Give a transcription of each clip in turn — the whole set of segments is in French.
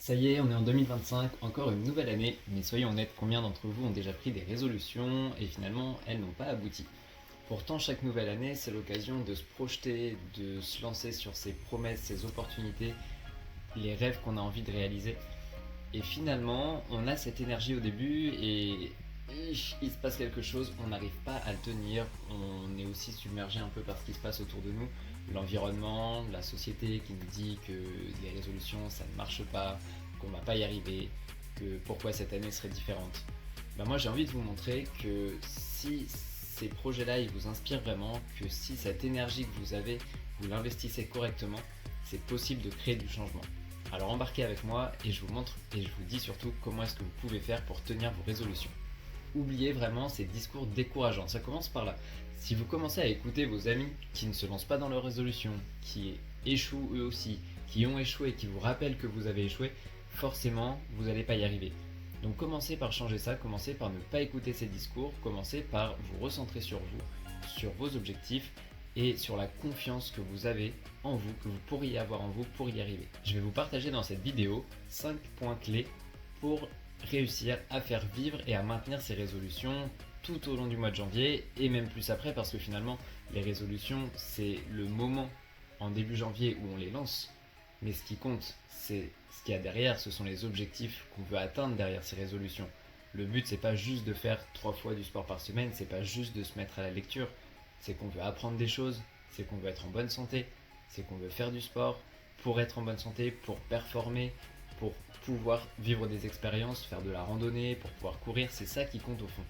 Ça y est, on est en 2025, encore une nouvelle année, mais soyons honnêtes, combien d'entre vous ont déjà pris des résolutions et finalement elles n'ont pas abouti. Pourtant, chaque nouvelle année, c'est l'occasion de se projeter, de se lancer sur ses promesses, ses opportunités, les rêves qu'on a envie de réaliser. Et finalement, on a cette énergie au début et il se passe quelque chose, on n'arrive pas à le tenir, on est aussi submergé un peu par ce qui se passe autour de nous, l'environnement, la société qui nous dit que les résolutions ça ne marche pas, qu'on va pas y arriver, que pourquoi cette année serait différente. Moi j'ai envie de vous montrer que si ces projets-là ils vous inspirent vraiment, que si cette énergie que vous avez, vous l'investissez correctement, c'est possible de créer du changement. Alors embarquez avec moi et je vous montre et je vous dis surtout comment est-ce que vous pouvez faire pour tenir vos résolutions. Oubliez vraiment ces discours décourageants, ça commence par là. Si vous commencez à écouter vos amis qui ne se lancent pas dans leurs résolutions, qui échouent eux aussi, qui ont échoué, qui vous rappellent que vous avez échoué, forcément vous n'allez pas y arriver. Donc commencez par changer ça, commencez par ne pas écouter ces discours, commencez par vous recentrer sur vous, sur vos objectifs et sur la confiance que vous avez en vous, que vous pourriez avoir en vous pour y arriver. Je vais vous partager dans cette vidéo 5 points clés pour réussir à faire vivre et à maintenir ces résolutions tout au long du mois de janvier et même plus après, parce que finalement les résolutions c'est le moment en début janvier où on les lance, mais ce qui compte c'est ce qu'il y a derrière, ce sont les objectifs qu'on veut atteindre derrière ces résolutions. Le but c'est pas juste de faire 3 fois du sport par semaine, c'est pas juste de se mettre à la lecture, c'est qu'on veut apprendre des choses, c'est qu'on veut être en bonne santé, c'est qu'on veut faire du sport pour être en bonne santé, pour performer, pour pouvoir vivre des expériences, faire de la randonnée, pour pouvoir courir, c'est ça qui compte au fond.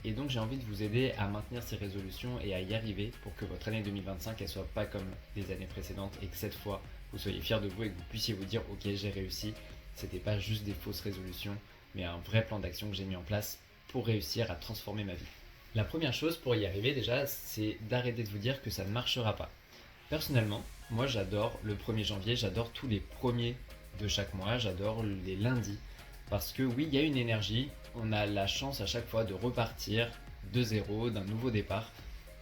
Et donc j'ai envie de vous aider à maintenir ces résolutions et à y arriver pour que votre année 2025 elle soit pas comme les années précédentes et que cette fois vous soyez fiers de vous et que vous puissiez vous dire ok j'ai réussi, c'était pas juste des fausses résolutions mais un vrai plan d'action que j'ai mis en place pour réussir à transformer ma vie. La première chose pour y arriver déjà c'est d'arrêter de vous dire que ça ne marchera pas. Personnellement, moi j'adore le 1er janvier, j'adore tous les premiers de chaque mois, j'adore les lundis parce que oui, il y a une énergie, on a la chance à chaque fois de repartir de zéro, d'un nouveau départ.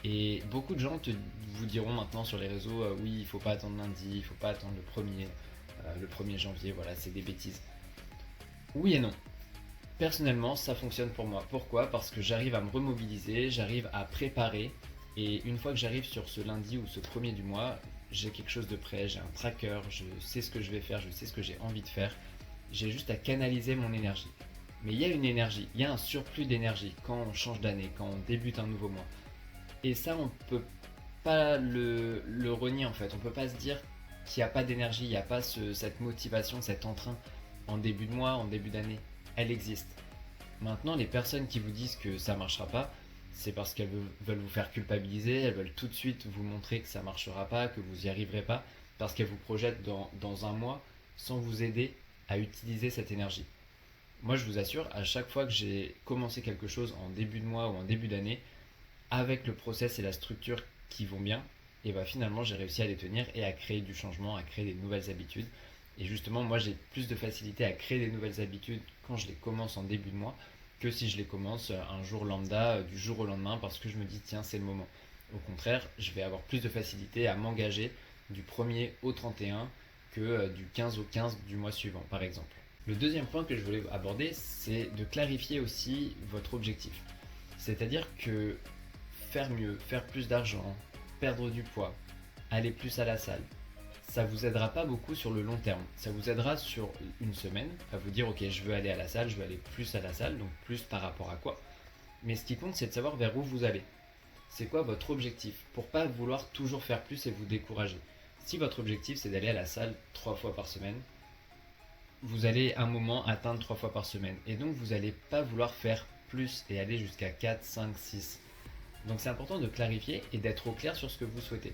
Et beaucoup de gens vous diront maintenant sur les réseaux, oui, il faut pas attendre lundi, il faut pas attendre le 1er janvier, voilà, c'est des bêtises. Oui et non. Personnellement, ça fonctionne pour moi. Pourquoi? Parce que j'arrive à me remobiliser, j'arrive à préparer, et une fois que j'arrive sur ce lundi ou ce premier du mois, j'ai quelque chose de prêt, j'ai un tracker, je sais ce que je vais faire, je sais ce que j'ai envie de faire. J'ai juste à canaliser mon énergie. Mais il y a une énergie, il y a un surplus d'énergie quand on change d'année, quand on débute un nouveau mois. Et ça, on peut pas le renier en fait. On peut pas se dire qu'il n'y a pas d'énergie, il n'y a pas cette motivation, cet entrain en début de mois, en début d'année. Elle existe. Maintenant, les personnes qui vous disent que ça marchera pas, c'est parce qu'elles veulent vous faire culpabiliser, elles veulent tout de suite vous montrer que ça marchera pas, que vous y arriverez pas, parce qu'elles vous projettent dans un mois sans vous aider à utiliser cette énergie. Moi, je vous assure, à chaque fois que j'ai commencé quelque chose en début de mois ou en début d'année, avec le process et la structure qui vont bien, et finalement j'ai réussi à les tenir et à créer du changement, à créer des nouvelles habitudes. Et justement, moi j'ai plus de facilité à créer des nouvelles habitudes quand je les commence en début de mois que si je les commence un jour lambda, du jour au lendemain, parce que je me dis tiens c'est le moment. Au contraire, je vais avoir plus de facilité à m'engager du 1er au 31 que du 15 au 15 du mois suivant par exemple. Le deuxième point que je voulais aborder, c'est de clarifier aussi votre objectif. C'est-à-dire que faire mieux, faire plus d'argent, perdre du poids, aller plus à la salle, ça vous aidera pas beaucoup sur le long terme. Ça vous aidera sur une semaine à vous dire ok je veux aller à la salle, je veux aller plus à la salle, donc plus par rapport à quoi. Mais ce qui compte c'est de savoir vers où vous allez. C'est quoi votre objectif pour pas vouloir toujours faire plus et vous décourager. Si votre objectif c'est d'aller à la salle 3 fois par semaine, vous allez un moment atteindre 3 fois par semaine. Et donc vous n'allez pas vouloir faire plus et aller jusqu'à 4, 5, 6. Donc c'est important de clarifier et d'être au clair sur ce que vous souhaitez.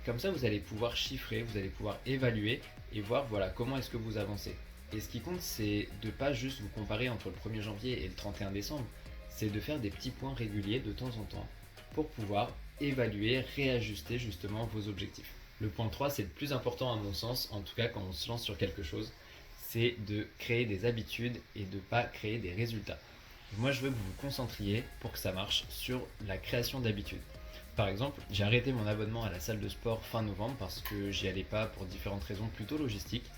Comme ça vous allez pouvoir chiffrer, vous allez pouvoir évaluer et voir voilà comment est-ce que vous avancez. Et ce qui compte c'est de ne pas juste vous comparer entre le 1er janvier et le 31 décembre, c'est de faire des petits points réguliers de temps en temps pour pouvoir évaluer, réajuster justement vos objectifs. Le point 3 c'est le plus important à mon sens, en tout cas quand on se lance sur quelque chose, c'est de créer des habitudes et de ne pas créer des résultats. Moi, je veux que vous vous concentriez pour que ça marche sur la création d'habitudes. Par exemple, j'ai arrêté mon abonnement à la salle de sport fin novembre parce que j'y allais pas pour différentes raisons plutôt logistiques.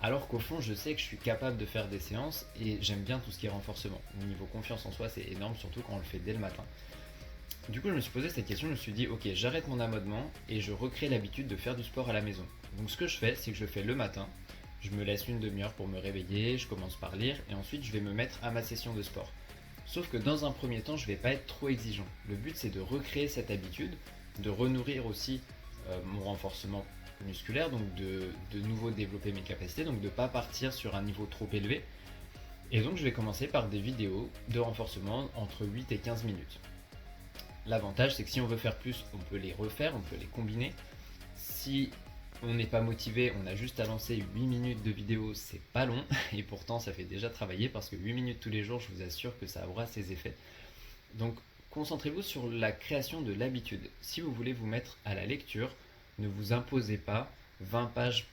Alors qu'au fond, je sais que je suis capable de faire des séances et j'aime bien tout ce qui est renforcement. Niveau confiance en soi, c'est énorme, surtout quand on le fait dès le matin. Du coup, je me suis posé cette question, je me suis dit, ok, j'arrête mon amendement et je recrée l'habitude de faire du sport à la maison. Donc ce que je fais, c'est que je fais le matin, je me laisse une demi-heure pour me réveiller, je commence par lire et ensuite je vais me mettre à ma session de sport. Sauf que dans un premier temps, je ne vais pas être trop exigeant. Le but, c'est de recréer cette habitude, de renourrir aussi mon renforcement musculaire, donc de nouveau développer mes capacités, donc de ne pas partir sur un niveau trop élevé. Et donc je vais commencer par des vidéos de renforcement entre 8 et 15 minutes. L'avantage, c'est que si on veut faire plus, on peut les refaire, on peut les combiner. Si on n'est pas motivé, on a juste à lancer 8 minutes de vidéo, c'est pas long, et pourtant ça fait déjà travailler parce que 8 minutes tous les jours, je vous assure que ça aura ses effets. Donc concentrez-vous sur la création de l'habitude. Si vous voulez vous mettre à la lecture, ne vous imposez pas 20 pages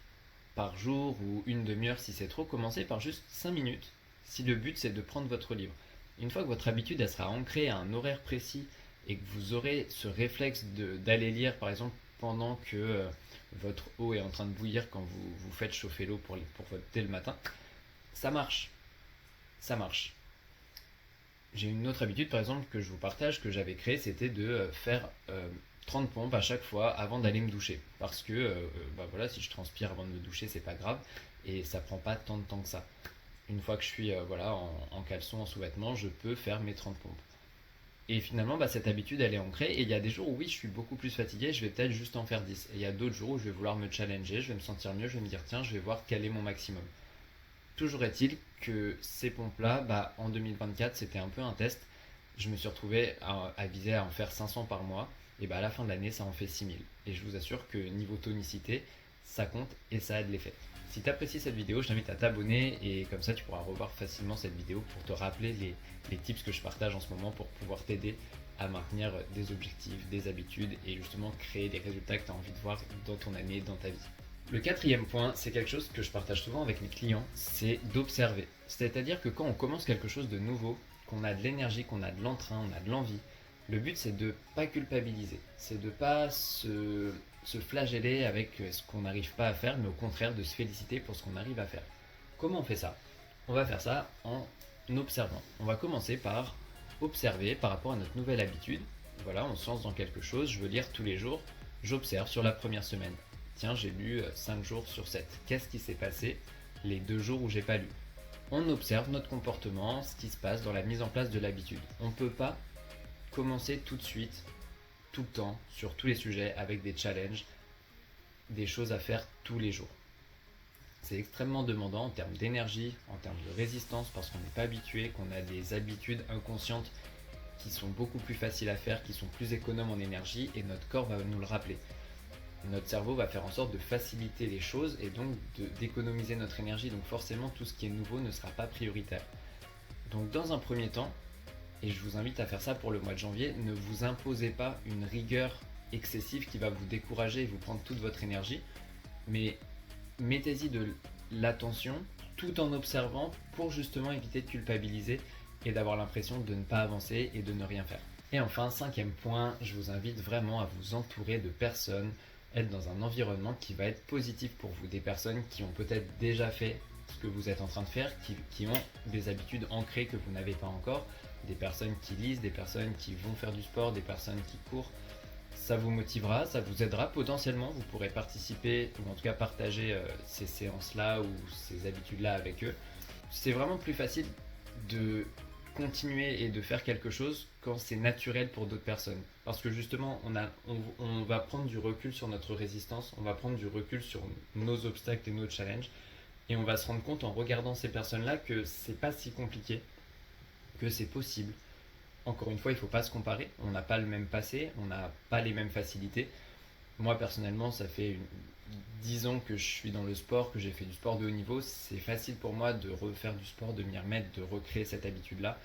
par jour ou une demi-heure si c'est trop, commencez par juste 5 minutes si le but c'est de prendre votre livre. Une fois que votre habitude elle sera ancrée à un horaire précis et que vous aurez ce réflexe d'aller lire par exemple pendant que votre eau est en train de bouillir quand vous faites chauffer l'eau pour votre thé le matin, ça marche. Ça marche. J'ai une autre habitude par exemple que je vous partage que j'avais créée, c'était de faire 30 pompes à chaque fois avant d'aller me doucher. Parce que bah voilà, si je transpire avant de me doucher, c'est pas grave et ça prend pas tant de temps que ça. Une fois que je suis voilà, en caleçon, en sous-vêtements, je peux faire mes 30 pompes. Et finalement, bah, cette habitude, elle est ancrée. Et il y a des jours où oui, je suis beaucoup plus fatigué, je vais peut-être juste en faire 10. Et il y a d'autres jours où je vais vouloir me challenger, je vais me sentir mieux, je vais me dire, tiens, je vais voir quel est mon maximum. Toujours est-il que ces pompes-là, bah, en 2024, c'était un peu un test. Je me suis retrouvé à viser à en faire 500 par mois. Et bah, à la fin de l'année, ça en fait 6000. Et je vous assure que niveau tonicité, ça compte et ça a de l'effet. Si tu apprécies cette vidéo, je t'invite à t'abonner et comme ça tu pourras revoir facilement cette vidéo pour te rappeler les tips que je partage en ce moment pour pouvoir t'aider à maintenir des objectifs, des habitudes et justement créer des résultats que tu as envie de voir dans ton année, dans ta vie. Le quatrième point, c'est quelque chose que je partage souvent avec mes clients, c'est d'observer. C'est-à-dire que quand on commence quelque chose de nouveau, qu'on a de l'énergie, qu'on a de l'entrain, on a de l'envie, le but c'est de ne pas culpabiliser, c'est de ne pas se flageller avec ce qu'on n'arrive pas à faire, mais au contraire de se féliciter pour ce qu'on arrive à faire. Comment on fait ça? On va faire ça en observant. On va commencer par observer par rapport à notre nouvelle habitude. Voilà, on se lance dans quelque chose, je veux lire tous les jours, j'observe sur la première semaine. Tiens, j'ai lu 5 jours sur 7. Qu'est-ce qui s'est passé les 2 jours où j'ai pas lu? On observe notre comportement, ce qui se passe dans la mise en place de l'habitude. On ne peut pas commencer tout de suite, tout le temps, sur tous les sujets, avec des challenges, des choses à faire tous les jours. C'est extrêmement demandant en termes d'énergie, en termes de résistance, parce qu'on n'est pas habitué, qu'on a des habitudes inconscientes qui sont beaucoup plus faciles à faire, qui sont plus économes en énergie, et notre corps va nous le rappeler. Notre cerveau va faire en sorte de faciliter les choses et donc d'économiser notre énergie, donc forcément tout ce qui est nouveau ne sera pas prioritaire. Donc dans un premier temps, et je vous invite à faire ça pour le mois de janvier, ne vous imposez pas une rigueur excessive qui va vous décourager et vous prendre toute votre énergie, mais mettez-y de l'attention tout en observant pour justement éviter de culpabiliser et d'avoir l'impression de ne pas avancer et de ne rien faire. Et enfin, cinquième point, je vous invite vraiment à vous entourer de personnes, être dans un environnement qui va être positif pour vous, des personnes qui ont peut-être déjà fait ce que vous êtes en train de faire, qui ont des habitudes ancrées que vous n'avez pas encore, des personnes qui lisent, des personnes qui vont faire du sport, des personnes qui courent. Ça vous motivera, ça vous aidera potentiellement, vous pourrez participer ou en tout cas partager ces séances-là ou ces habitudes-là avec eux. C'est vraiment plus facile de continuer et de faire quelque chose quand c'est naturel pour d'autres personnes. Parce que justement, on va prendre du recul sur notre résistance, on va prendre du recul sur nos obstacles et nos challenges, et on va se rendre compte en regardant ces personnes-là que c'est pas si compliqué, que c'est possible. Encore une fois, il ne faut pas se comparer, on n'a pas le même passé, on n'a pas les mêmes facilités. Moi personnellement, ça fait 10 ans que je suis dans le sport, que j'ai fait du sport de haut niveau, c'est facile pour moi de refaire du sport, de m'y remettre, de recréer cette habitude-là.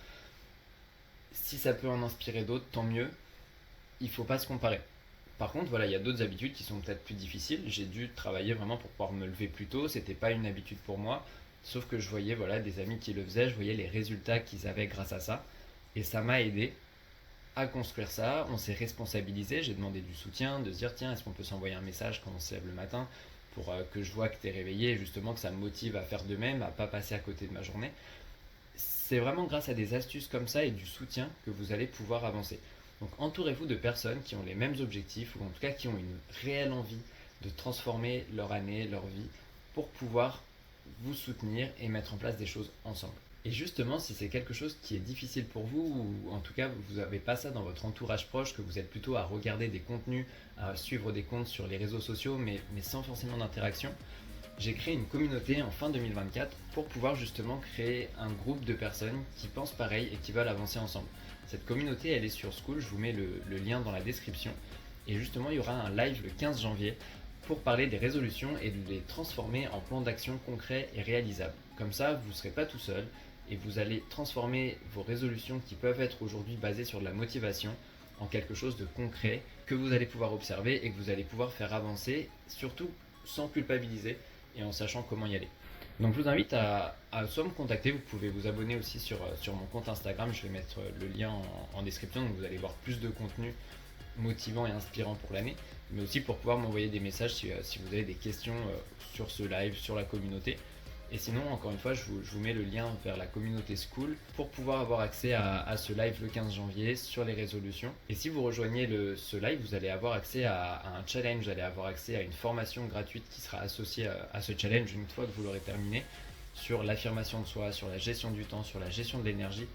Si ça peut en inspirer d'autres, tant mieux, il ne faut pas se comparer. Par contre, voilà, il y a d'autres habitudes qui sont peut-être plus difficiles. J'ai dû travailler vraiment pour pouvoir me lever plus tôt, c'était pas une habitude pour moi, sauf que je voyais voilà, des amis qui le faisaient, je voyais les résultats qu'ils avaient grâce à ça, et ça m'a aidé à construire ça. On s'est responsabilisé, j'ai demandé du soutien, de se dire tiens, est-ce qu'on peut s'envoyer un message quand on se lève le matin pour que je vois que tu es réveillé et justement que ça me motive à faire de même, à pas passer à côté de ma journée. C'est vraiment grâce à des astuces comme ça et du soutien que vous allez pouvoir avancer. Donc entourez-vous de personnes qui ont les mêmes objectifs ou en tout cas qui ont une réelle envie de transformer leur année, leur vie pour pouvoir vous soutenir et mettre en place des choses ensemble. Et justement, si c'est quelque chose qui est difficile pour vous, ou en tout cas vous n'avez pas ça dans votre entourage proche, que vous êtes plutôt à regarder des contenus, à suivre des comptes sur les réseaux sociaux, mais sans forcément d'interaction, j'ai créé une communauté en fin 2024 pour pouvoir justement créer un groupe de personnes qui pensent pareil et qui veulent avancer ensemble. Cette communauté, elle est sur Skool, je vous mets le lien dans la description. Et justement, il y aura un live le 15 janvier pour parler des résolutions et de les transformer en plans d'action concrets et réalisables. Comme ça, vous ne serez pas tout seul et vous allez transformer vos résolutions qui peuvent être aujourd'hui basées sur de la motivation en quelque chose de concret que vous allez pouvoir observer et que vous allez pouvoir faire avancer, surtout sans culpabiliser et en sachant comment y aller. Donc je vous invite à soit me contacter, vous pouvez vous abonner aussi sur mon compte Instagram, je vais mettre le lien en description, donc vous allez voir plus de contenu motivant et inspirant pour l'année, mais aussi pour pouvoir m'envoyer des messages si vous avez des questions sur ce live, sur la communauté. Et sinon, encore une fois, je vous mets le lien vers la communauté Skool pour pouvoir avoir accès à ce live le 15 janvier sur les résolutions. Et si vous rejoignez ce live, vous allez avoir accès à un challenge, vous allez avoir accès à une formation gratuite qui sera associée à ce challenge une fois que vous l'aurez terminé, sur l'affirmation de soi, sur la gestion du temps, sur la gestion de l'énergie,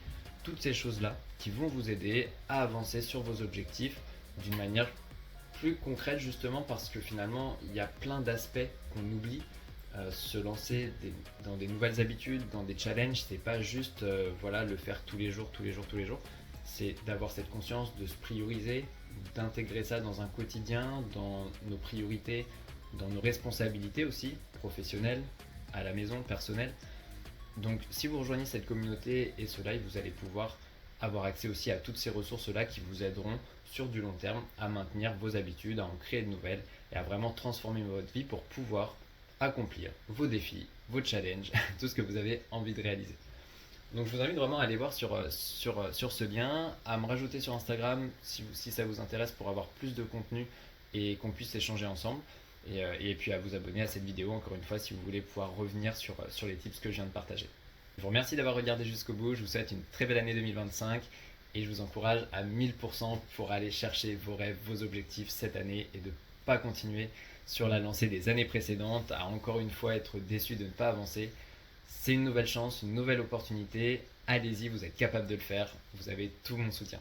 toutes ces choses-là qui vont vous aider à avancer sur vos objectifs d'une manière plus concrète justement parce que finalement il y a plein d'aspects qu'on oublie. Se lancer dans des nouvelles habitudes, dans des challenges, c'est pas juste le faire tous les jours, c'est d'avoir cette conscience, de se prioriser, d'intégrer ça dans un quotidien, dans nos priorités, dans nos responsabilités aussi, professionnelles, à la maison, personnelles. Donc si vous rejoignez cette communauté et ce live, vous allez pouvoir avoir accès aussi à toutes ces ressources-là qui vous aideront sur du long terme à maintenir vos habitudes, à en créer de nouvelles et à vraiment transformer votre vie pour pouvoir accomplir vos défis, vos challenges, tout ce que vous avez envie de réaliser. Donc je vous invite vraiment à aller voir sur ce lien, à me rajouter sur Instagram si ça vous intéresse pour avoir plus de contenu et qu'on puisse échanger ensemble. Et puis à vous abonner à cette vidéo encore une fois si vous voulez pouvoir revenir sur les tips que je viens de partager. Je vous remercie d'avoir regardé jusqu'au bout, je vous souhaite une très belle année 2025 et je vous encourage à 1000% pour aller chercher vos rêves, vos objectifs cette année et de ne pas continuer sur la lancée des années précédentes, à encore une fois être déçu de ne pas avancer. C'est une nouvelle chance, une nouvelle opportunité. Allez-y, vous êtes capable de le faire. Vous avez tout mon soutien.